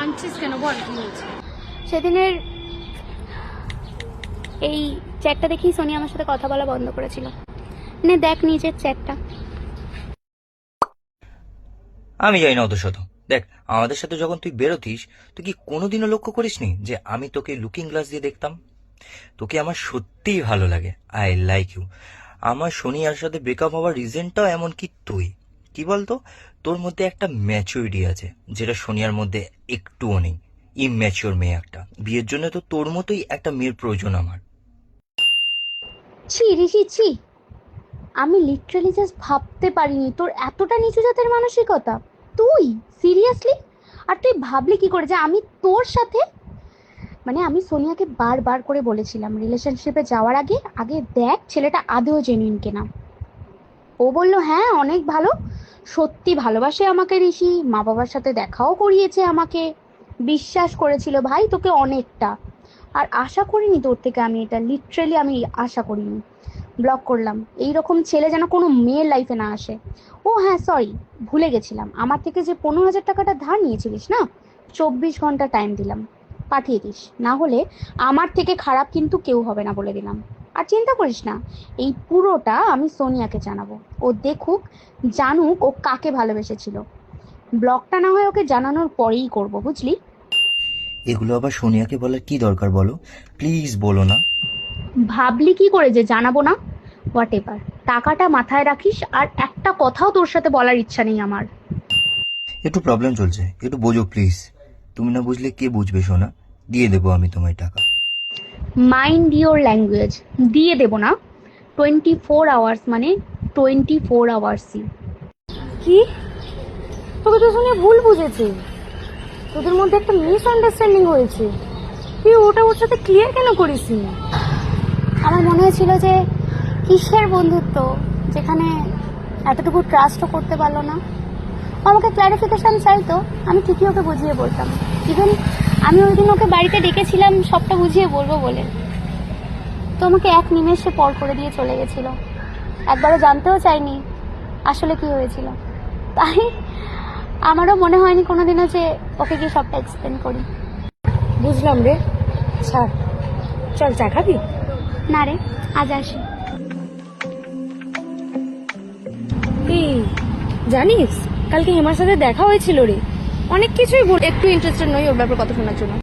কাঁদছিস কেন? বল কি হয়েছে? সেদিনের এই চ্যাটটা দেখেই সোনি আমার সাথে কথা বলা বন্ধ করেছিল। নে দেখ নিজের চ্যাটটা। আমি যাই না অত শত। দেখ, আমাদের সাথে যখন তুই বেরোতিস, তুই কি কোনোদিনও লক্ষ্য করিসনি যে আমি তোকে লুকিং গ্লাস দিয়ে দেখতাম? তোকে আমার সত্যিই ভালো লাগে, আই লাইক ইউ। আমার সোনিয়ার সাথে ব্রেকআপ হওয়ার রিজনটাও এমন কি তুই। কি বলতো, তোর মধ্যে একটা ম্যাচুরিটি আছে যেটা সোনিয়ার মধ্যে একটুও নেই। ইম্যাচিওর মেয়ে একটা। বিয়ের জন্য তো তোর মতোই একটা মেয়ের প্রয়োজন আমার। ছি ঋষি ছি, আমি লিটারালি জাস্ট ভাবতে পারিনি তোর এতটা নিচু জাতের মানসিকতা। তুই সিরিয়াসলি? আর তুই ভাবলি কি করে যে আমি তোর সাথে, মানে আমি সোনিয়াকে বারবার করে বলেছিলাম রিলেশনশিপে যাওয়ার আগে আগে দেখ ছেলেটা আদৌ জেনুইন কিনা। ও বললো হ্যাঁ অনেক ভালো, সত্যি ভালোবাসে আমাকে ঋষি, মা বাবার সাথে দেখাও করিয়েছে আমাকে, বিশ্বাস করেছিল ভাই তোকে অনেকটা। আর আশা করিনি তোর থেকে আমি এটা, লিটারালি আমি আশা করিনি। ব্লক করলাম। এই রকম ছেলে যেন কোনো মেয়ের লাইফে না আসে। ও হ্যাঁ সরি, ভুলে গেছিলাম, আমার থেকে যে 15,000 টাকাটা ধার নিয়েছিলিস না, 24 ঘন্টা টাইম দিলাম, পাঠিয়ে দিস, না হলে আমার থেকে খারাপ কিন্তু কেউ হবে না বলে দিলাম। আর চিন্তা করিস না, এই পুরোটা আমি সোনিয়াকে জানাবো, ও দেখুক, জানুক ও কাকে ভালোবেসেছিল। ব্লকটা না হয় ওকে জানানোর পরেই করব, বুঝলি? এগুলো আবার সোনিয়াকে বলার কি দরকার বলো? প্লিজ বলো না। ভাবলি কি করে যে জানাবো না? হোয়াট এভার, টাকাটা মাথায় রাখিস, আর একটা কথাও তোর সাথে বলার ইচ্ছা নেই আমার। একটু প্রবলেম চলছে, একটু বোঝো প্লিজ। তুমি না বুঝলে কে বুঝবে সোনা? দিয়ে দেবো আমি তোমায় টাকা। Mind your language. দিয়ে দেবো না, 24 আওয়ার্স মানে 24 আওয়ার্সই। কি? তোকে তো শুনে ভুল বুঝেছে, তোদের মধ্যে একটা মিসআন্ডারস্ট্যান্ডিং হয়েছে। তুই ওটা ওর সাথে ক্লিয়ার কেন করিসনি? আমার মনে হয়েছিল যে কিসের বন্ধুত্ব যেখানে এতটুকু ট্রাস্টও করতে পারলো না। ও আমাকে ক্ল্যারিফিকেশন চাইতো, আমি ঠিকই ওকে বুঝিয়ে বলতাম। ইভেন আমি ওই দিন ওকে বাড়িতে ডেকেছিলাম সবটা বুঝিয়ে বলবো বলে, তো আমাকে এক নিমেষে পর করে দিয়ে চলে গেছিল। একবারও জানতেও চাইনি আসলে কি হয়েছিল। তাই আমারও মনে হয়নি কোনোদিনও যে ওকে গিয়ে সবটা এক্সপ্লেন করি। বুঝলাম রে, ছাড়, চল চা খাবি? না রে, আজ আসি। এই জানিস, কালকে হেমার সাথে দেখা হয়েছিল রে, অনেক কিছুই একটু ইন্টারেস্টেড নই ওর ব্যাপারে কথা শোনার জন্য।